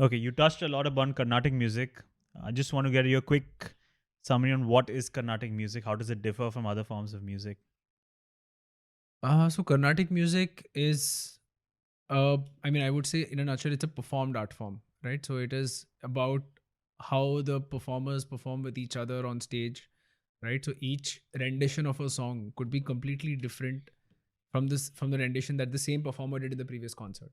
Okay, you touched a lot upon Carnatic music. I just want to get your quick summary on what is Carnatic music. How does it differ from other forms of music? So Carnatic music is, I would say in a nutshell, it's a performed art form, right? So it is about how the performers perform with each other on stage, right? So each rendition of a song could be completely different from the rendition that the same performer did in the previous concert,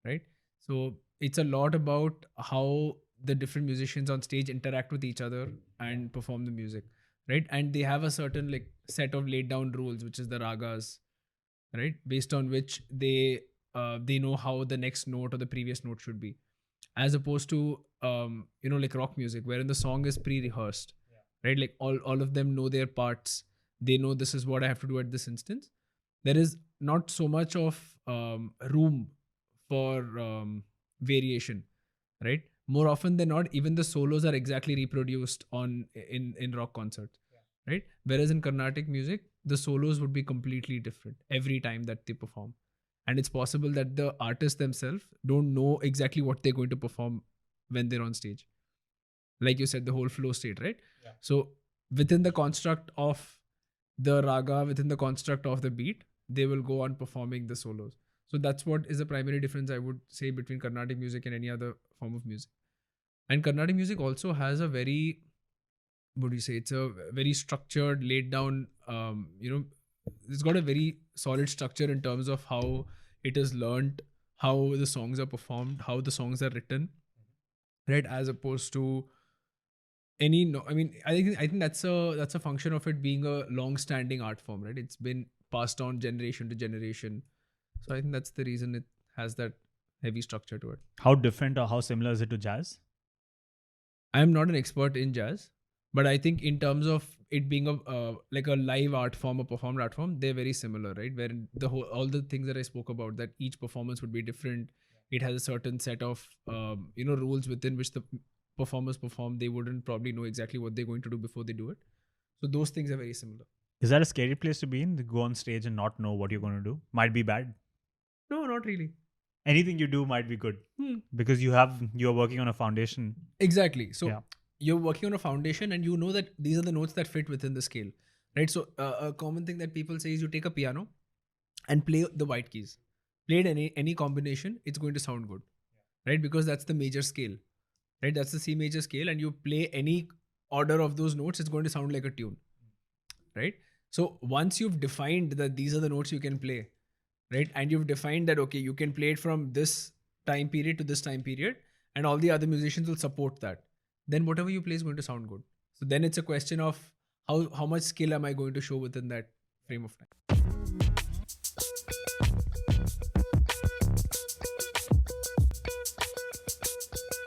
right? So it's a lot about how the different musicians on stage interact with each other and perform the music, right? And they have a certain like set of laid down rules, which is the ragas, right? Based on which they know how the next note or the previous note should be, as opposed to like rock music, wherein the song is pre-rehearsed, right? Like all of them know their parts. They know this is what I have to do at this instance. There is not so much of room for variation, right? More often than not, even the solos are exactly reproduced in rock concerts, right? Whereas in Carnatic music, the solos would be completely different every time that they perform. And it's possible that the artists themselves don't know exactly what they're going to perform when they're on stage. Like you said, the whole flow state, right? Yeah. So within the construct of the raga, within the construct of the beat, they will go on performing the solos. So that's what is the primary difference, I would say, between Carnatic music and any other form of music. And Carnatic music also has a very, what do you say, it's a very structured, laid down, it's got a very solid structure in terms of how it is learned, how the songs are performed, how the songs are written, right? As opposed to any no, I think that's a function of it being a long standing art form, right? It's been passed on generation to generation. So I think that's the reason it has that heavy structure to it. How different or how similar is it to jazz? I am not an expert in jazz, but I think in terms of it being a like a live art form, a performed art form, they're very similar, right? Where the whole all the things that I spoke about, that each performance would be different. It has a certain set of rules within which the performers perform. They wouldn't probably know exactly what they're going to do before they do it. So those things are very similar. Is that a scary place to be in? To go on stage and not know what you're going to do? Might be bad. No, not really. Anything you do might be good because you're working on a foundation. Exactly. So Yeah. you're working on a foundation, and you know that these are the notes that fit within the scale, right? So a common thing that people say is you take a piano and play the white keys. Played any combination, it's going to sound good, right? Because that's the major scale, right? That's the C major scale, and you play any order of those notes, it's going to sound like a tune, right? So once you've defined that these are the notes you can play, right, and you've defined that okay, you can play it from this time period to this time period, and all the other musicians will support that, then whatever you play is going to sound good. So then it's a question of how much skill am I going to show within that frame of time.